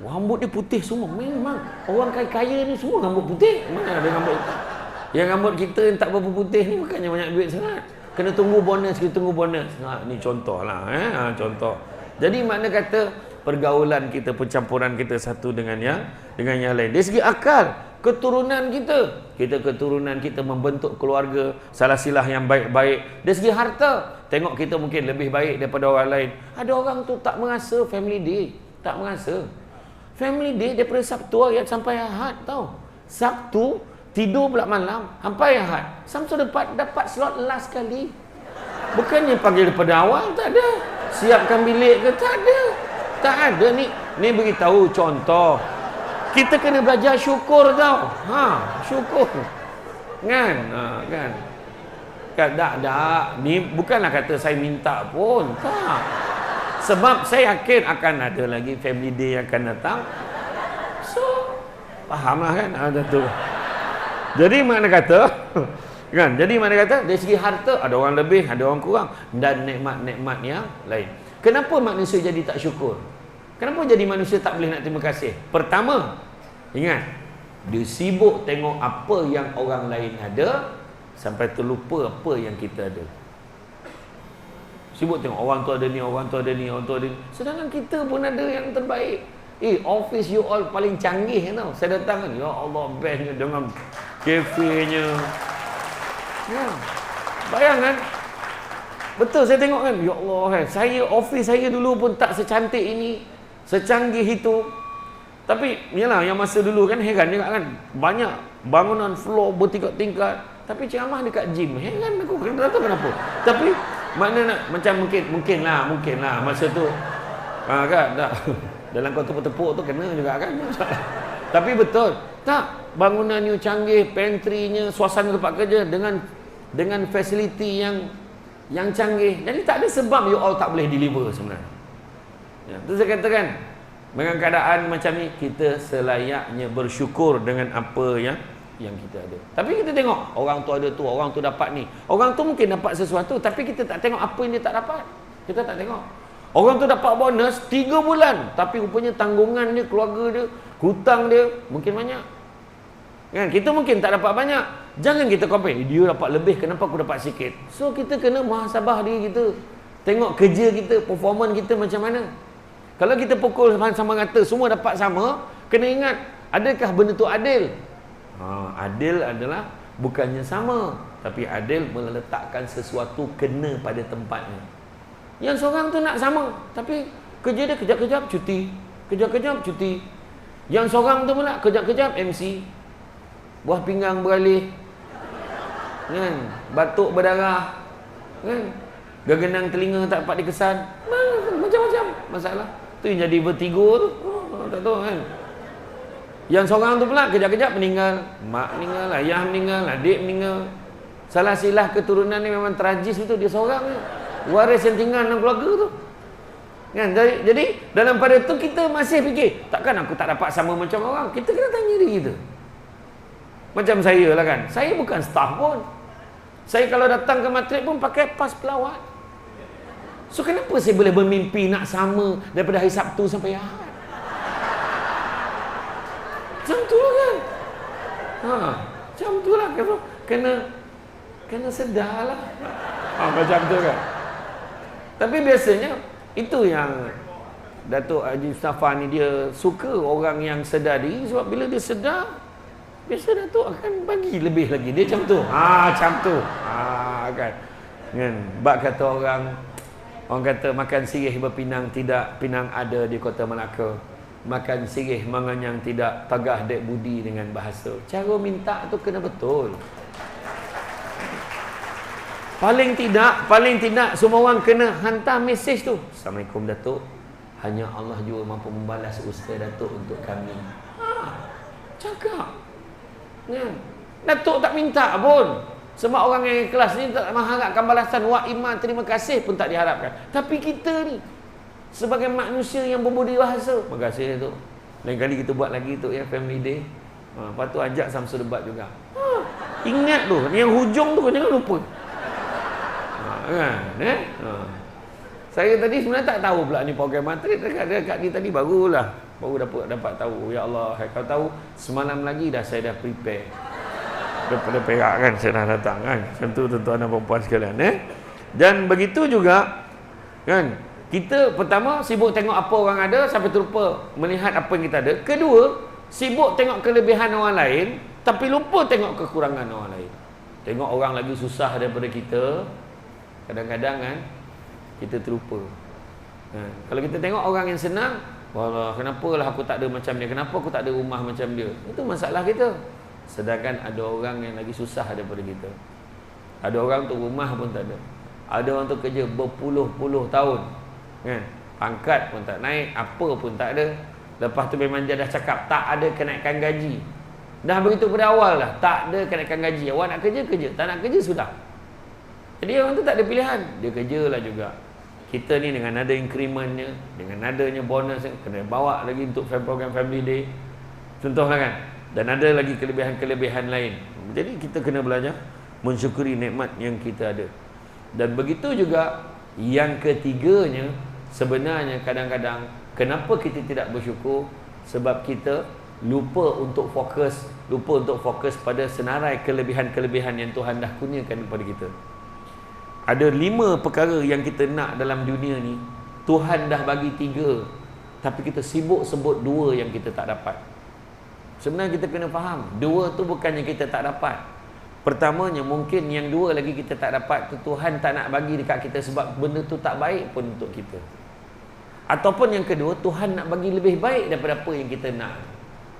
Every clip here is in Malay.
rambut dia putih semua. Memang orang kaya-kaya ni semua rambut putih. Mana ada rambut hitam? Yang rambut kita yang tak berapa putih ni bukannya banyak duit sangat. Kena tunggu bonus, kita tunggu bonus. Ni contoh lah. Contoh. Jadi makna kata pergaulan kita, pencampuran kita satu dengan yang lain. Dari segi akal, keturunan kita keturunan kita membentuk keluarga salah silah yang baik-baik. Dari segi harta, tengok kita mungkin lebih baik daripada orang lain. Ada orang tu tak merasa family day, tak merasa family day daripada Sabtu ayat sampai Ahad tau. Sabtu tidur pula malam sampai Ahad. Sabtu dapat slot last kali. Bukannya panggil daripada awal, tak ada. Siapkan bilik ke, tak ada. Tak ada. Ni beritahu contoh. Kita kena belajar syukur tau. Syukur. Kan? Tak. Ni bukanlah kata saya minta pun. Tak. Sebab saya yakin akan ada lagi family day yang akan datang. So, fahamlah kan? Tu. Jadi mana kata kan? Jadi mana kata dari segi harta ada orang lebih, ada orang kurang, dan nikmat-nikmat yang lain. Kenapa manusia jadi tak syukur? Kenapa jadi manusia tak boleh nak terima kasih? Pertama, ingat, dia sibuk tengok apa yang orang lain ada sampai terlupa apa yang kita ada. Sibuk tengok orang tu ada ni, orang tu ada ni, orang tu ada ni. Sedangkan kita pun ada yang terbaik. Office you all paling canggih tau. Saya datang kan, ya Allah, bestnya dengan kafenya. Ya. Bayangkan. Betul saya tengok kan, ya Allah kan. Office saya dulu pun tak secantik ini, secanggih itu. Tapi yalah, yang masa dulu kan heran juga kan. Banyak bangunan floor bertingkat-tingkat, tapi ceramah dekat gym. Heran aku, tak tahu kenapa. Tapi makna nak macam mungkin lah masa tu. Kan tak. Dalam kau tepuk-tepuk tu kena juga kan. Tapi betul. Tak, bangunan you canggih, pantry-nya, suasana tempat kerja dengan fasiliti yang canggih. Jadi tak ada sebab you all tak boleh deliver sebenarnya. Ya, tu saya katakan, dengan keadaan macam ni kita selayaknya bersyukur dengan apa yang kita ada. Tapi kita tengok orang tu ada tu, orang tu dapat ni. Orang tu mungkin dapat sesuatu tapi kita tak tengok apa yang dia tak dapat. Kita tak tengok. Orang tu dapat bonus 3 bulan tapi rupanya tanggungan dia, keluarga dia, hutang dia mungkin banyak. Kan? Kita mungkin tak dapat banyak. Jangan kita compare, dia dapat lebih, kenapa aku dapat sikit? So kita kena muhasabah diri kita. Tengok kerja kita, performance kita macam mana. Kalau kita pukul sama rata, semua dapat sama, kena ingat, adakah benda tu adil? Adil adalah bukannya sama, tapi adil meletakkan sesuatu kena pada tempatnya. Yang seorang tu nak sama, tapi kerja dia kejap-kejap cuti, kejap-kejap cuti. Yang seorang tu pula kejap-kejap MC, buah pinggang beralih, kan? Batuk berdarah, kan? Gegenang telinga tak dapat dikesan, macam-macam masalah. Tu yang jadi vertigo tu. Tak tahu kan. Yang seorang tu pula kejap-kejap meninggal, mak meninggal, ayah meninggal, adik meninggal. Salah silah keturunan ni memang tragis betul, dia seorang ni. Waris yang tinggal dalam keluarga tu. Kan? Jadi dalam pada tu kita masih fikir, takkan aku tak dapat sama macam orang. Kita kena tanya diri kita. Macam saya lah kan. Saya bukan staff pun. Saya kalau datang ke matrik pun pakai pas pelawat. So kenapa saya boleh bermimpi nak sama daripada hari Sabtu sampai Ahad? Macam tu lah kan. Macam tu lah. Kena sedar lah. Macam tu kan. Tapi biasanya itu yang Datuk Haji Mustafa ni dia suka orang yang sedar diri. Sebab bila dia sedar, biasa Datuk akan bagi lebih lagi. Dia macam tu. Macam tu. Kan. Bak kata orang kata makan sirih berpinang tidak, pinang ada di Kota Melaka. Makan sirih menganyang tidak, tagah dek budi dengan bahasa. Cara minta tu kena betul. Paling tidak semua orang kena hantar mesej tu. Assalamualaikum Datuk. Hanya Allah juga mampu membalas usaha Datuk untuk kami. Cakap. Datuk tak minta pun. Sebab orang yang ikhlas ni tak mengharapkan balasan. Wa iman terima kasih pun tak diharapkan. Tapi kita ni sebagai manusia yang berbudi bahasa, terima kasih Datuk. Lain kali kita buat lagi tu ya, family day. Lepas tu ajak Samsul debat juga. Ingat tu, yang hujung tu kau jangan lupa. Kan? Saya tadi sebenarnya tak tahu pula ni program matrik dekat ni tadi barulah. Baru dapat tahu, ya Allah, kau tahu semalam lagi dah saya dah prepare. Daripada Perak kan saya dah datang kan. Macam tu tuan-tuan dan puan-puan sekalian. Dan begitu juga kan, kita pertama sibuk tengok apa orang ada sampai terlupa melihat apa yang kita ada. Kedua, sibuk tengok kelebihan orang lain tapi lupa tengok kekurangan orang lain. Tengok orang lagi susah daripada kita, kadang-kadang kan kita terlupa. Kalau kita tengok orang yang senang, wallah, kenapalah aku tak ada macam dia, kenapa aku tak ada rumah macam dia, itu masalah kita. Sedangkan ada orang yang lagi susah daripada kita. Ada orang tu rumah pun tak ada, ada orang tu kerja berpuluh-puluh tahun kan, pangkat pun tak naik, apa pun tak ada. Lepas tu memang dia dah cakap tak ada kenaikan gaji. Dah begitu pada awal dah, tak ada kenaikan gaji. Awak nak kerja, kerja. Tak nak kerja, sudah. Jadi orang tu tak ada pilihan, dia kerjalah juga. Kita ni dengan ada incrementnya, dengan adanya bonus, kena bawa lagi untuk program family day, contohlah kan. Dan ada lagi kelebihan-kelebihan lain. Jadi kita kena belajar mensyukuri nikmat yang kita ada. Dan begitu juga yang ketiganya, sebenarnya kadang-kadang kenapa kita tidak bersyukur? Sebab kita lupa untuk fokus pada senarai kelebihan-kelebihan yang Tuhan dah kurniakan kepada kita. Ada 5 perkara yang kita nak dalam dunia ni, Tuhan dah bagi 3, tapi kita sibuk sebut 2 yang kita tak dapat. Sebenarnya kita kena faham, 2 tu bukannya kita tak dapat. Pertamanya mungkin yang 2 lagi kita tak dapat tu Tuhan tak nak bagi dekat kita sebab benda tu tak baik pun untuk kita. Ataupun yang kedua, Tuhan nak bagi lebih baik daripada apa yang kita nak.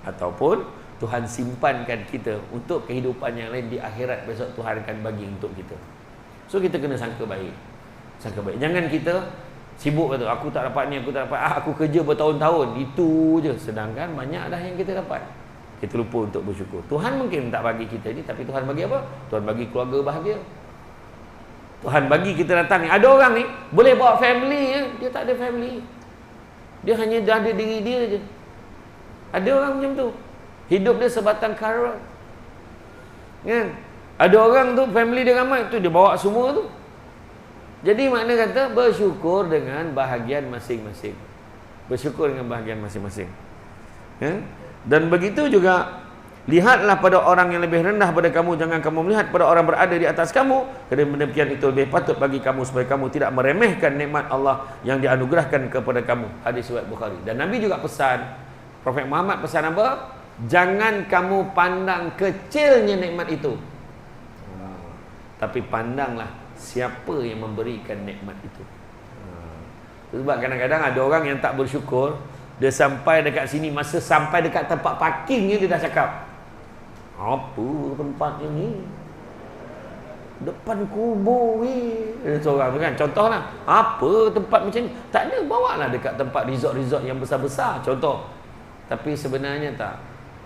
Ataupun Tuhan simpankan kita untuk kehidupan yang lain di akhirat, besok Tuhan akan bagi untuk kita. So kita kena sangka baik. Sangka baik. Jangan kita sibuk kata aku tak dapat ni, aku tak dapat, aku kerja bertahun-tahun, itu je. Sedangkan banyak dah yang kita dapat. Kita lupa untuk bersyukur. Tuhan mungkin tak bagi kita ni, tapi Tuhan bagi apa? Tuhan bagi keluarga bahagia. Tuhan bagi kita datang ni. Ada orang ni boleh bawa family je, dia tak ada family. Dia hanya ada diri dia je. Ada orang macam tu. Hidup dia sebatang kara. Kan? Ada orang tu family dia ramai tu, dia bawa semua tu. Jadi makna kata bersyukur dengan bahagian masing-masing. Bersyukur dengan bahagian masing-masing. Dan begitu juga, lihatlah pada orang yang lebih rendah pada kamu, jangan kamu melihat pada orang berada di atas kamu. Kerana demikian itu lebih patut bagi kamu supaya kamu tidak meremehkan nikmat Allah yang dianugerahkan kepada kamu. Hadis riwayat Bukhari. Dan Nabi juga pesan, Prophet Muhammad pesan apa? Jangan kamu pandang kecilnya nikmat itu, tapi pandanglah siapa yang memberikan nikmat itu. Sebab kadang-kadang ada orang yang tak bersyukur. Dia sampai dekat sini, masa sampai dekat tempat parkingnya dia dah cakap, apa tempatnya ni? Depan kubur ni. Seorang tu kan, contohlah, apa tempat macam ni? Tak ada, bawalah dekat tempat resort-resort yang besar-besar, contoh. Tapi sebenarnya tak.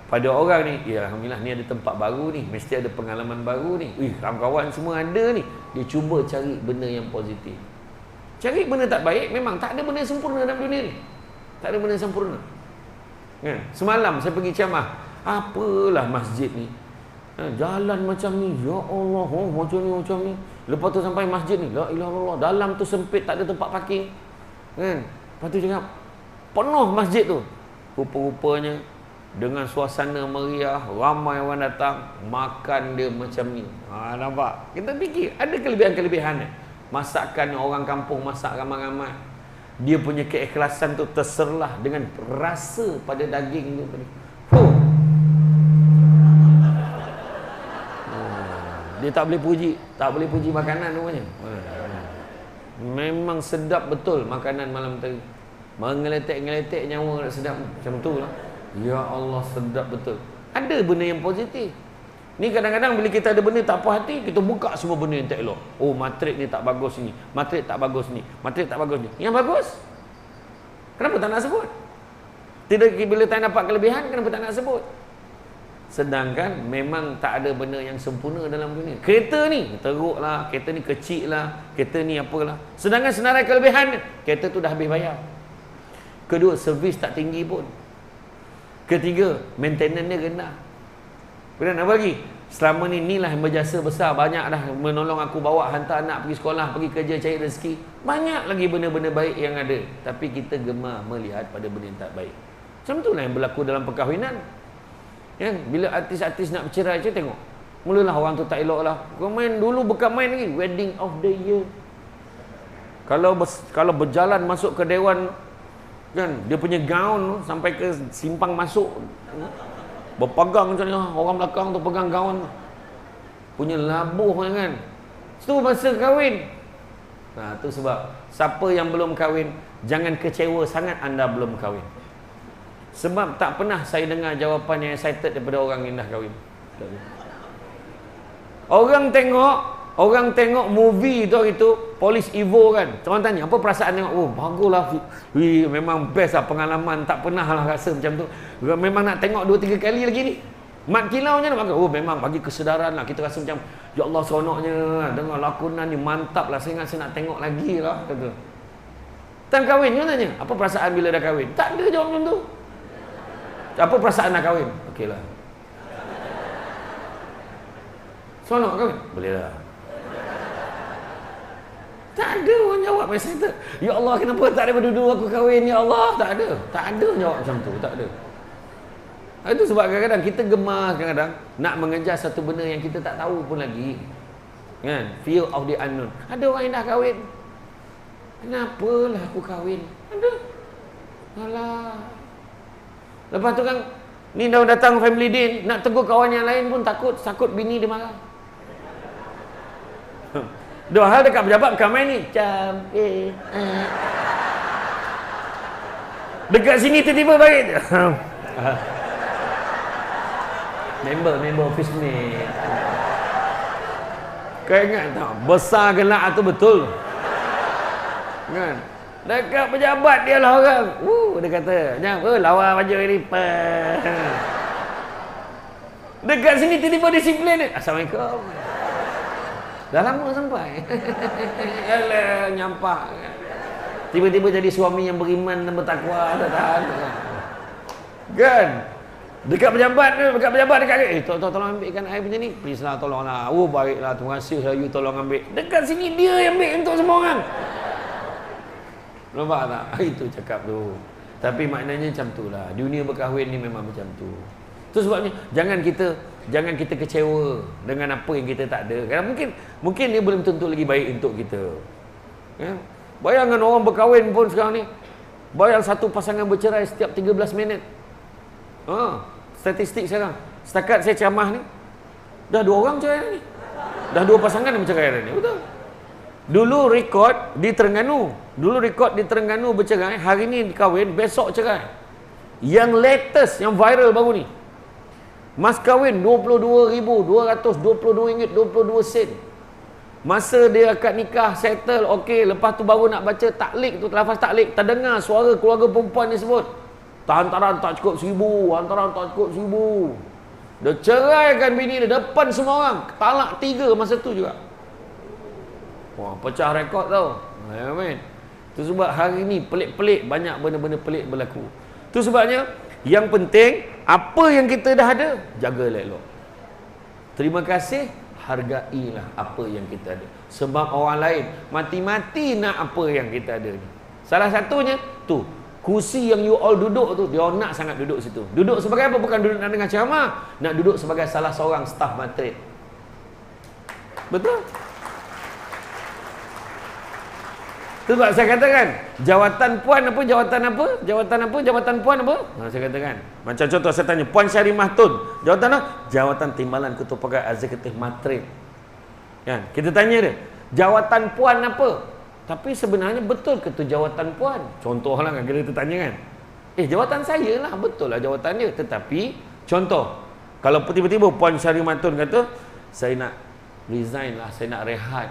Pada orang ni, ya alhamdulillah ni ada tempat baru ni, mesti ada pengalaman baru ni. Kawan-kawan semua ada ni. Dia cuba cari benda yang positif. Cari benda tak baik, memang tak ada benda yang sempurna dalam dunia ni. Tak ada benda yang sempurna. Kan? Semalam saya pergi ceramah, apalah masjid ni, jalan macam ni, ya Allah, macam ni. Lepas tu sampai masjid ni, la ilaha illallah, dalam tu sempit, tak ada tempat parking. Kan? Lepas tu cakap, penuh masjid tu. Rupa-rupanya dengan suasana meriah, ramai orang datang, makan dia macam ni. Nampak? Kita fikir ada kelebihan-kelebihan. Masakan orang kampung masak ramai-ramai, dia punya keikhlasan tu terserlah dengan rasa pada daging tu. Dia tak boleh puji makanan namanya. Memang sedap betul makanan malam tadi. Mengeletek-ngeletek nyawa sedap macam tu lah. Ya Allah, sedap betul. Ada benda yang positif. Ni kadang-kadang bila kita ada benda tak puas hati, kita buka semua benda yang tak elok. Oh, matrik ni tak bagus ni, matrik tak bagus ni, matrik tak bagus ni. Yang bagus, kenapa tak nak sebut? Tidak, bila tak dapat kelebihan, kenapa tak nak sebut? Sedangkan memang tak ada benda yang sempurna dalam dunia. Kereta ni teruk lah, kereta ni kecil lah, kereta ni apalah. Sedangkan senarai kelebihan, kereta tu dah habis bayar. Kedua, servis tak tinggi pun. Ketiga, maintenance dia rendah. Kemudian apa lagi? Selama ni inilah berjasa besar, banyak dah menolong aku bawa hantar anak pergi sekolah, pergi kerja cari rezeki. Banyak lagi benda-benda baik yang ada, tapi kita gemar melihat pada benda yang tak baik. Macam itulah yang berlaku dalam perkahwinan. Kan? Bila artis-artis nak bercerai je tengok. Mulalah orang tu tak elok lah. Kau main dulu bukan main lagi. Wedding of the year. Kalau berjalan masuk ke dewan, kan, dia punya gaun sampai ke simpang masuk. Berpegang macam ni. Orang belakang tu pegang gaun. Punya labuh kan. Itu masa kahwin. Nah, tu sebab siapa yang belum kahwin, jangan kecewa sangat anda belum kahwin. Sebab tak pernah saya dengar jawapan yang excited daripada orang yang dah kahwin. Orang tengok movie tu hari tu, Police Evo kan. Orang tanya, apa perasaan tengok? Oh, baguslah. Memang best lah pengalaman. Tak pernah lah rasa macam tu. Memang nak tengok 2-3 kali lagi ni. Mat kilau macam mana? Oh, memang bagi kesedaran lah. Kita rasa macam, ya Allah seronoknya. Dengar lakonan ni mantap lah. Saya ingat saya nak tengok lagi lah. Kata. Time kahwin, dia tanya, apa perasaan bila dah kahwin? Tak ada jawab macam tu. Apa perasaan nak kahwin? Okey lah. Seronok kahwin? Boleh lah. Tak ada orang jawab macam tu. Ya Allah, kenapa tak ada dulu aku kahwin? Ya Allah, tak ada. Tak ada jawab macam tu. Tak ada. Itu sebab kadang-kadang kita gemar kadang-kadang nak mengejar satu benda yang kita tak tahu pun lagi. Kan? Fear of the unknown. Ada orang yang dah kahwin. Kenapalah aku kahwin? Ada. Alah. Lepas tu kan, ni dah datang family day, nak tegur kawan yang lain pun takut bini dia marah. Dua hal dekat pejabat bukan main ni. Dekat sini tiba-tiba baik. Member office ni. Kau ingat tak? Besar gelak tu betul. Kan? Dekat pejabat dia lah orang. Dia kata, jangan lawa baju ni. Dekat sini tiba-tiba disiplin ni. Assalamualaikum. Dah lama sampai. Alah, nyampak. Tiba-tiba jadi suami yang beriman dan bertakwa. Tak tahan. Kan? Dekat pejabat dekat tolong ambilkan air punya ni. Please lah, tolonglah. Baiklah, terima kasih lah, you tolong ambil. Dekat sini dia yang ambil untuk semua orang. Nampak tak? Itu cakap tu. Tapi maknanya macam tu lah. Dunia berkahwin ni memang macam tu. Itu sebabnya jangan kita kecewa dengan apa yang kita tak ada. Kerana mungkin dia belum tentu lagi baik untuk kita. Ya? Bayangkan orang berkahwin pun sekarang ni, bayang satu pasangan bercerai setiap 13 minit. Statistik sekarang. Setakat saya ceramah ni, dah 2 orang cerai ni. Dah 2 pasangan yang bercerai hari ni. Betul. Dulu rekod di Terengganu bercerai, hari ni kahwin, besok cerai. Yang latest, yang viral baru ni, mas kahwin RM22,222.22. Masa dia akad nikah, settle, okey, lepas tu baru nak baca taklik tu, lafaz taklik, terdengar suara keluarga perempuan ni sebut, hantaran tak cukup 1,000, hantaran tak cukup 1,000. Dia ceraikan bini dia depan semua orang. Talak 3 masa tu juga. Wah, pecah rekod tau. Amin. Itu sebab hari ni pelik-pelik, banyak benda-benda pelik berlaku. Itu sebabnya yang penting, apa yang kita dah ada, jaga elok-elok. Terima kasih, hargailah apa yang kita ada. Sebab orang lain mati-mati nak apa yang kita ada ni. Salah satunya tu, kursi yang you all duduk tu, dia nak sangat duduk situ. Duduk sebagai apa? Bukan duduk nak dengar ceramah, nak duduk sebagai salah seorang staf matrik. Betul? Sebab saya katakan, jawatan puan apa? Jawatan puan apa? Saya katakan, macam contoh saya tanya, Puan Syarimah Tun, jawatan apa? Jawatan Timbalan Ketua Pegawai Eksekutif Matrik. Kan? Kita tanya dia, jawatan puan apa? Tapi sebenarnya betul ke tu jawatan puan? Contohlah kan kita tanya kan. Jawatan saya lah, betul lah jawatan dia. Tetapi contoh, kalau tiba-tiba Puan Syarimah Tun kata, saya nak resign lah, saya nak rehat.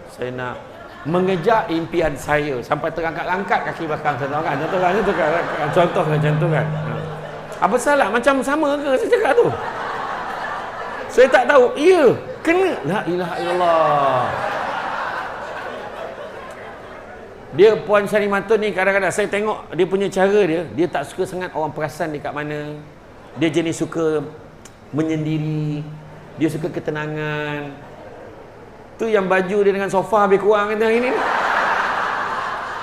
Saya nak mengejar impian saya sampai terangkat-angkat kaki belakang saya tahu kan. Contoh kan. Apa salah? Macam sama ke saya cakap tu? Saya tak tahu. Ya, kena. La ilaha illallah. Dia Puan Syarimatun ni kadang-kadang saya tengok dia punya cara dia tak suka sangat orang perasan dekat mana. Dia jenis suka menyendiri. Dia suka ketenangan. Tu yang baju dia dengan sofa lebih kurang kata hari ni.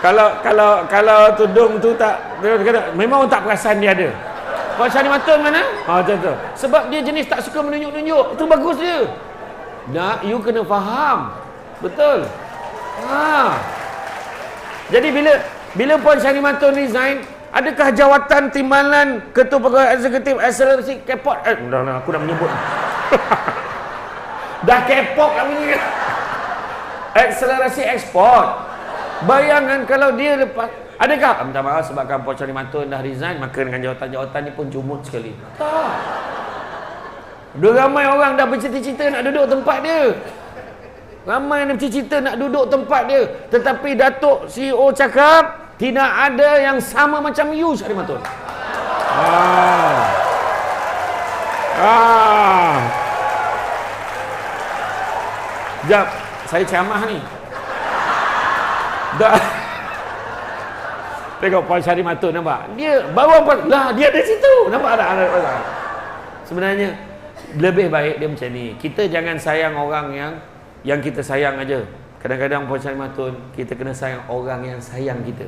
Kalau tudung tu tak, dia kata memang tak perasan dia ada. Puan Syahri Matun mana? Macam tu. Sebab dia jenis tak suka menunjuk-nunjuk. Itu bagus dia. Nak, you kena faham. Betul. Jadi bila Puan Syahri Matun resign, adakah jawatan timbalan ketua pegawai eksekutif akselerasi Kepot? Dah, aku dah menyebut. Dah kepok lah bunyi. Akselerasi ekspor. Bayangkan kalau dia lepas, adakah minta maaf sebabkan Puan Syahri Matun dah resign, maka dengan jawatan-jawatan ni pun cumut sekali. Tak. Dah ramai orang dah bercita-cita nak duduk tempat dia. Ramai yang bercita-cita nak duduk tempat dia. Tetapi Datuk CEO cakap, tidak ada yang sama macam you, Syahri Matun. Sekejap, saya ceramah ni. Dah. Tengok Puan Syahri Matun, nampak? Dia bawa lah, dia ada situ. Nampak tak? Sebenarnya lebih baik dia macam ni. Kita jangan sayang orang yang kita sayang aja. Kadang-kadang Puan Syahri Matun, kita kena sayang orang yang sayang kita.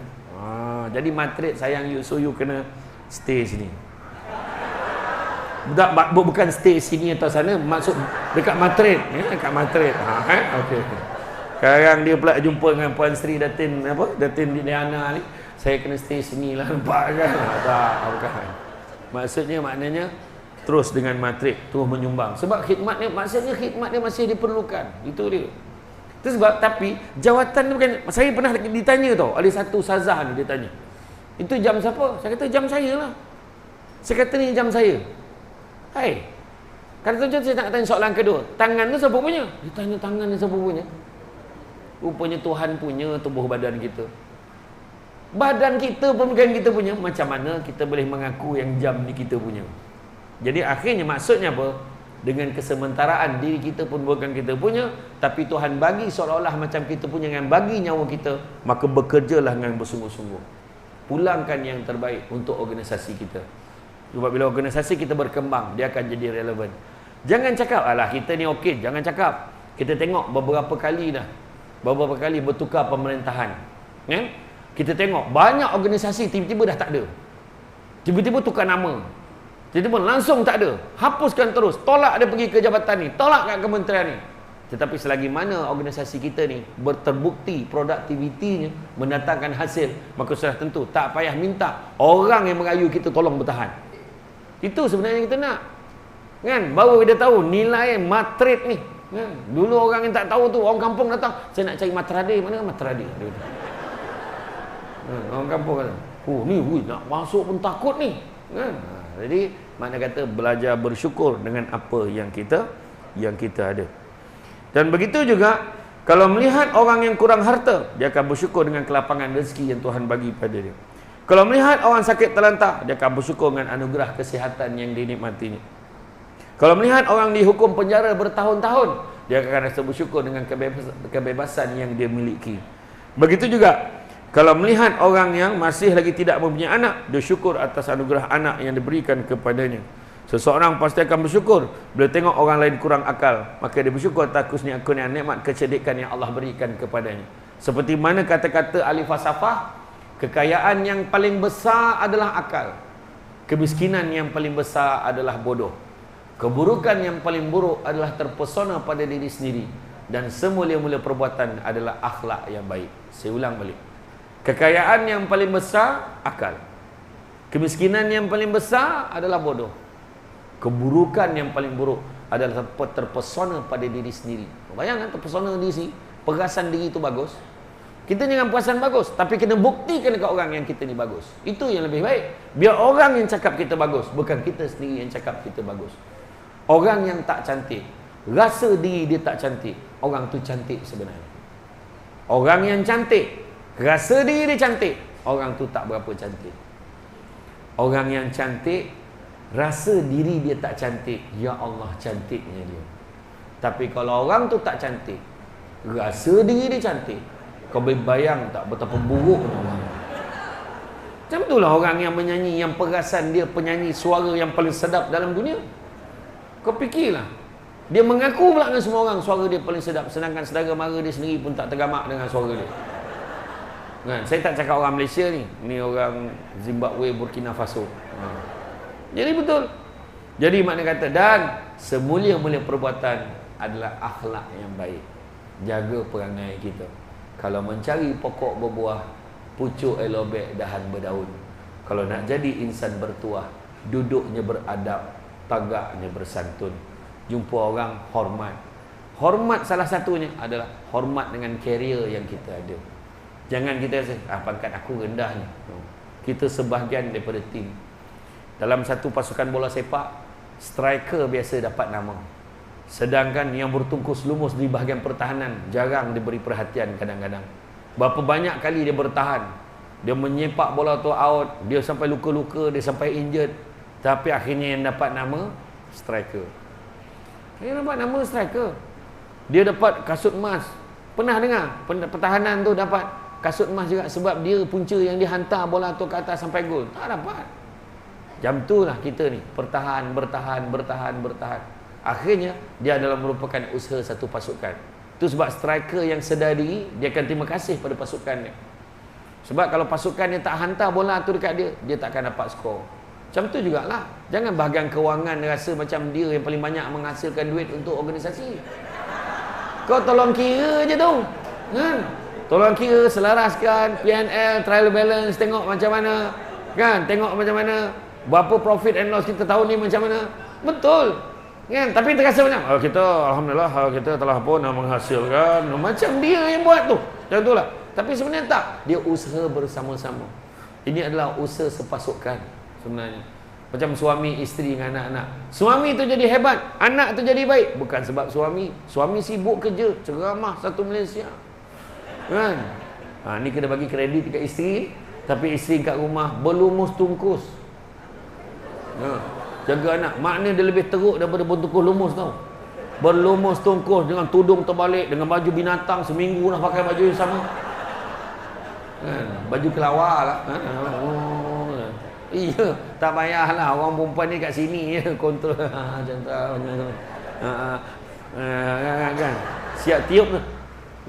Jadi matret sayang you, so you kena stay sini. Bukan stay sini atau sana, maksud dekat matret, dekat matret. Okey. Sekarang dia pula jumpa dengan Puan Sri Datin Diana ni. Saya kena stay sini lah, nampak kan? Tak, bukan. Maknanya terus dengan matrik, terus menyumbang. Sebab khidmat dia masih diperlukan. Itu dia. Itu sebab, tapi jawatan tu bukan, saya pernah ditanya tau, ada satu ustazah ni dia tanya. Itu jam siapa? Saya kata jam saya lah. Saya kata ni jam saya. Hai. Kata tu saya nak tanya soalan kedua. Tangan tu siapa punya? Dia tanya tangan ni siapa punya? Rupanya Tuhan punya tubuh badan kita. Badan kita pun bukan kita punya. Macam mana kita boleh mengaku yang jam ni kita punya? Jadi akhirnya maksudnya apa? Dengan kesementaraan diri kita pun bukan kita punya, tapi Tuhan bagi seolah-olah macam kita punya, dengan bagi nyawa kita, maka bekerjalah dengan bersungguh-sungguh. Pulangkan yang terbaik untuk organisasi kita. Sebab bila organisasi kita berkembang, dia akan jadi relevan. Jangan cakap, alah kita ni okey. Jangan cakap. Kita tengok beberapa kali bertukar pemerintahan. Kita tengok banyak organisasi tiba-tiba dah tak ada. Tiba-tiba tukar nama. Tiba-tiba langsung tak ada. Hapuskan terus. Tolak dia pergi ke jabatan ni. Tolak kat kementerian ni. Tetapi selagi mana organisasi kita ni terbukti produktivitinya mendatangkan hasil, maka sudah tentu tak payah minta orang yang merayu kita tolong bertahan. Itu sebenarnya kita nak. Kan? Baru kita tahu nilai matret ni. Kan? Dulu orang yang tak tahu tu, orang kampung datang, saya nak cari matrade. Mana matrade? Orang kampung kata, ni nak masuk pun takut ni. Kan? Jadi makna kata belajar bersyukur dengan apa yang kita ada. Dan begitu juga kalau melihat orang yang kurang harta, dia akan bersyukur dengan kelapangan rezeki yang Tuhan bagi pada dia. Kalau melihat orang sakit terlantar, dia akan bersyukur dengan anugerah kesihatan yang dinikmatinya. Kalau melihat orang dihukum penjara bertahun-tahun, dia akan rasa bersyukur dengan kebebasan yang dia miliki. Begitu juga kalau melihat orang yang masih lagi tidak mempunyai anak, dia syukur atas anugerah anak yang diberikan kepadanya. Seseorang pasti akan bersyukur bila tengok orang lain kurang akal, maka dia bersyukur atas kurnia nikmat kecerdikan yang Allah berikan kepadanya. Seperti mana kata-kata ahli falsafah, kekayaan yang paling besar adalah akal, kemiskinan yang paling besar adalah bodoh, keburukan yang paling buruk adalah terpesona pada diri sendiri, dan semulia-mulia perbuatan adalah akhlak yang baik. Saya ulang balik. Kekayaan yang paling besar, akal. Kemiskinan yang paling besar adalah bodoh. Keburukan yang paling buruk adalah terpesona pada diri sendiri. Bayangkan terpesona diri sendiri. Perasan diri itu bagus. Kita jangan perasan bagus, tapi kena buktikan dekat orang yang kita ni bagus. Itu yang lebih baik. Biar orang yang cakap kita bagus, bukan kita sendiri yang cakap kita bagus. Orang yang tak cantik, rasa diri dia tak cantik, orang tu cantik sebenarnya. Orang yang cantik, rasa diri dia cantik, orang tu tak berapa cantik. Orang yang cantik, rasa diri dia tak cantik, ya Allah cantiknya dia. Tapi kalau orang tu tak cantik, rasa diri dia cantik, kau boleh bayang tak betapa buruknya orang. Macam itulah orang yang menyanyi, yang perasan dia penyanyi suara yang paling sedap dalam dunia. Kau fikirlah, dia mengaku pula dengan semua orang suara dia paling sedap, sedangkan saudara mara dia sendiri pun tak tergamak dengan suara dia. Kan? Saya tak cakap orang Malaysia ni. Ni orang Zimbabwe, Burkina Faso. Jadi betul. Jadi makna kata, dan semulia-mulia perbuatan adalah akhlak yang baik. Jaga perangai kita. Kalau mencari pokok berbuah, pucuk elobek, dahan berdaun. Kalau nak jadi insan bertuah, duduknya beradab, tagaknya bersantun. Jumpa orang, hormat. Hormat salah satunya adalah hormat dengan karier yang kita ada. Jangan kita rasa, pangkat aku rendah ni. Kita sebahagian daripada tim. Dalam satu pasukan bola sepak, striker biasa dapat nama. Sedangkan yang bertungkus lumus di bahagian pertahanan jarang diberi perhatian kadang-kadang. Berapa banyak kali dia bertahan, dia menyepak bola tu out, dia sampai luka-luka, dia sampai injured, tapi akhirnya yang dapat nama striker. Dia dapat nama striker. Dia dapat kasut emas. Pernah dengar pertahanan tu dapat kasut emas juga sebab dia punca yang dihantar bola tu ke atas sampai gol? Tak dapat. Jam tu lah kita ni bertahan. Akhirnya dia adalah merupakan usaha satu pasukan. Itu sebab striker yang sedar diri, dia akan terima kasih pada pasukan dia. Sebab kalau pasukan dia tak hantar bola tu dekat dia, dia tak akan dapat skor. Macam tu jugalah. Jangan bahagian kewangan rasa macam dia yang paling banyak menghasilkan duit untuk organisasi. Kau tolong kira je tu, kan? Tolong kira, selaraskan P&L, trial balance, tengok macam mana, kan? Tengok macam mana, berapa profit and loss kita tahun ni macam mana. Betul, kan? Tapi terasa macam, kita alhamdulillah kita telah pun menghasilkan, macam dia yang buat tu. Macam tu lah. Tapi sebenarnya tak, dia usaha bersama-sama. Ini adalah usaha sepasukan sebenarnya. Macam suami, isteri dengan anak-anak. Suami tu jadi hebat, anak tu jadi baik. Bukan sebab suami. Suami sibuk kerja, ceramah satu Malaysia, kan? Ni kena bagi kredit dekat isteri. Tapi isteri kat rumah berlumus tungkus, jaga anak. Makna dia lebih teruk daripada bertungkus lumus tau. Berlumus tungkus dengan tudung terbalik, dengan baju binatang, seminggu nak pakai baju yang sama, kan? Baju kelawar lah. Iya, tak payahlah orang perempuan ni kat sini je kontrol. Macam tu. Kan? Siap tiup tu.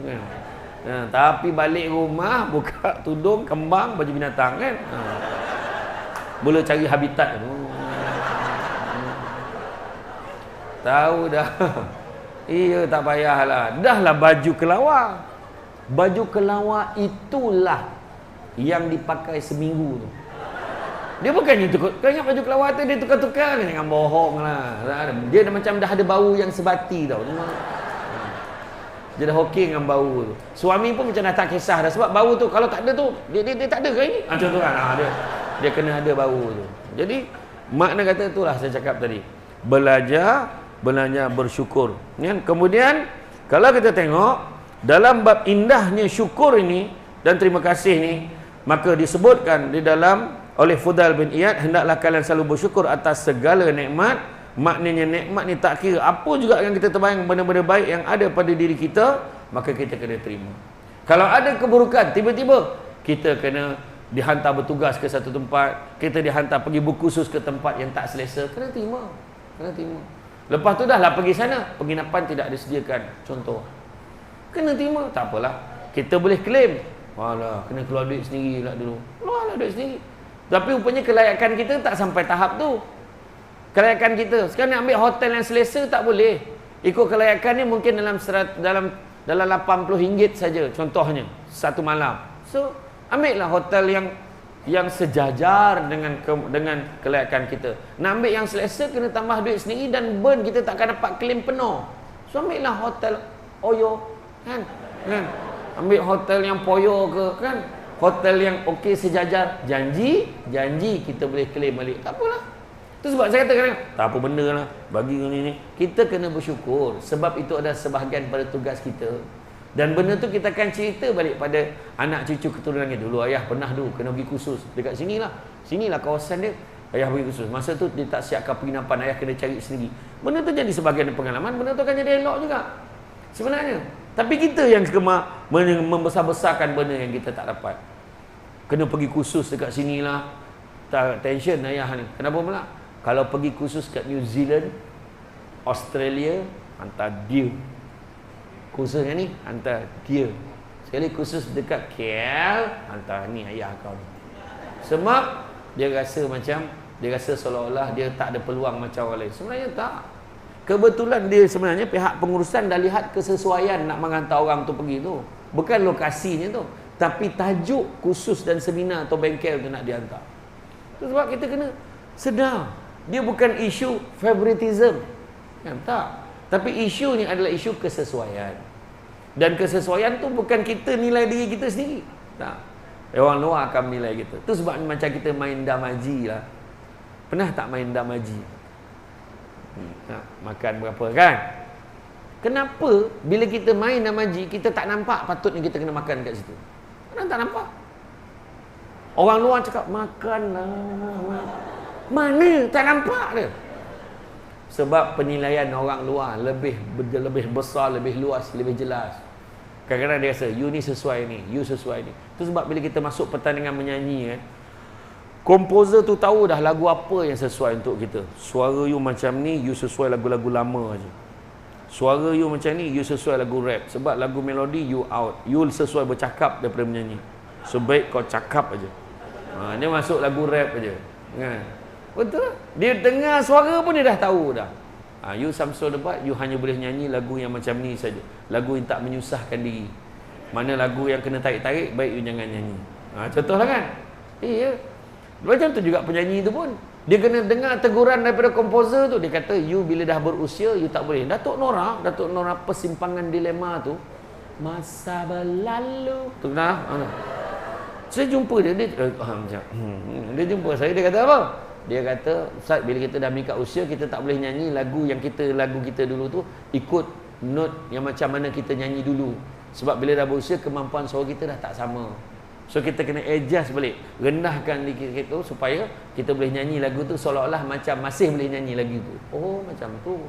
Kan? Tapi balik rumah buka tudung kembang baju binatang, kan? Boleh cari habitat. Tahu dah. Iya, tak payahlah. Dahlah baju kelawar. Baju kelawar itulah yang dipakai seminggu tu. Dia bukannya tukar. Kau ingat baju kelawar tu dia tukar-tukar, jangan bohong lah. Dia macam dah ada bau yang sebati tau. Dia dah okey dengan bau tu. Suami pun macam dah tak kisah dah sebab bau tu kalau tak ada tu dia tak ada ke ini? Macam tu kan. Dia kena ada bau tu. Jadi makna kata itulah saya cakap tadi. Belajar bersyukur. Kan? Kemudian kalau kita tengok dalam bab indahnya syukur ini dan terima kasih ni, maka disebutkan di dalam oleh Fudail bin Iyad, hendaklah kalian selalu bersyukur atas segala nikmat. Maknanya nikmat ni tak kira apa juga yang kita terbayang, benda-benda baik yang ada pada diri kita, maka kita kena terima. Kalau ada keburukan, tiba-tiba kita kena dihantar bertugas ke satu tempat, kita dihantar pergi berkursus ke tempat yang tak selesa, kena terima. Lepas tu dah lah pergi sana, penginapan tidak disediakan, contoh, kena terima. Tak apalah, kita boleh claim, walah kena keluar duit sendiri lah dulu, keluar duit sendiri. Tapi rupanya kelayakan kita tak sampai tahap tu. Kelayakan kita sekarang nak ambil hotel yang selesa tak boleh. Ikut kelayakan ni mungkin dalam RM80 saja contohnya satu malam. So ambillah hotel yang sejajar dengan kelayakan kita. Nak ambil yang selesa kena tambah duit sendiri dan burn kita takkan dapat claim penuh. So ambillah hotel Oyo, kan? Ambil hotel yang Poyo ke, kan? Hotel yang okey sejajar, janji kita boleh claim balik. Tak apalah. Itu sebab saya kata kadang tak apa benda lah bagi ni. Kita kena bersyukur sebab itu adalah sebahagian pada tugas kita. Dan benda tu kita akan cerita balik pada anak cucu keturunan kita. Dulu ayah pernah kena pergi kursus dekat sinilah kawasan dia. Ayah pergi kursus. Masa tu dia tak siapkan penginapan, ayah kena cari sendiri. Benda tu jadi sebahagian pengalaman, benda tu akan jadi elok juga sebenarnya. Tapi kita yang gemar membesar-besarkan benda yang kita tak dapat. Kena pergi kursus dekat sinilah. Tak tension ayah ni. Kenapa pula? Kalau pergi kursus kat New Zealand, Australia, hantar dia. Kursusnya ni hantar dia. Sekali khusus dekat KL, hantar ni ayah kau ni. Sebab dia rasa macam, dia rasa seolah-olah dia tak ada peluang macam orang lain. Sebenarnya tak. Kebetulan dia sebenarnya pihak pengurusan dah lihat kesesuaian nak menghantar orang tu pergi tu. Bukan lokasinya tu, tapi tajuk khusus dan seminar atau bengkel tu nak dihantar. Itu sebab kita kena sedar. Dia bukan isu favoritism. Kan? Tak. Tapi isunya adalah isu kesesuaian. Dan kesesuaian tu bukan kita nilai diri kita sendiri. Tak. Orang luar akan menilai kita. Itu sebab macam kita main damaji lah. Pernah tak main damaji? Makan berapa kan? Kenapa bila kita main damaji, kita tak nampak patutnya kita kena makan kat situ? Kenapa tak nampak? Orang luar cakap, makan lah. Mana? Tak nampak dia. Sebab penilaian orang luar lebih besar, lebih luas, lebih jelas. Kadang-kadang dia rasa, you ni sesuai ni, you sesuai ni. Itu sebab bila kita masuk pertandingan menyanyi kan, komposer tu tahu dah lagu apa yang sesuai untuk kita. Suara you macam ni, you sesuai lagu-lagu lama aja. Suara you macam ni, you sesuai lagu rap. Sebab lagu melodi, you out. You sesuai bercakap daripada menyanyi. Sebaik kau cakap aja. Dia masuk lagu rap aja. Kan? Betul. Dia dengar suara pun dia dah tahu dah. You Samsul Debat, you hanya boleh nyanyi lagu yang macam ni saja. Lagu yang tak menyusahkan diri. Mana lagu yang kena tarik-tarik, baik you jangan nyanyi. Contohlah kan? Iya. Macam tu juga penyanyi tu pun. Dia kena dengar teguran daripada komposer tu. Dia kata, you bila dah berusia, you tak boleh. Datuk Nora Persimpangan Dilema tu, masa berlalu. Tu kenal? Saya jumpa dia dia jumpa saya, dia kata apa? Dia kata, Ustaz, bila kita dah meningkat usia, kita tak boleh nyanyi lagu kita dulu tu ikut note yang macam mana kita nyanyi dulu. Sebab bila dah berusia, kemampuan suara kita dah tak sama. So kita kena adjust balik, rendahkan dikit tu supaya kita boleh nyanyi lagu tu seolah-olah macam masih boleh nyanyi lagu tu. Oh, macam tu.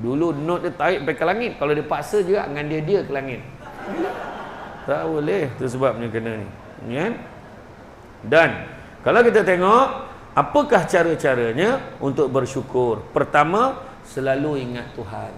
Dulu note dia tarik sampai ke langit, kalau dia paksa juga dengan dia ke langit. Tak boleh. Itu sebabnya kena ni. Kan? Dan kalau kita tengok, apakah cara-caranya untuk bersyukur? Pertama, selalu ingat Tuhan.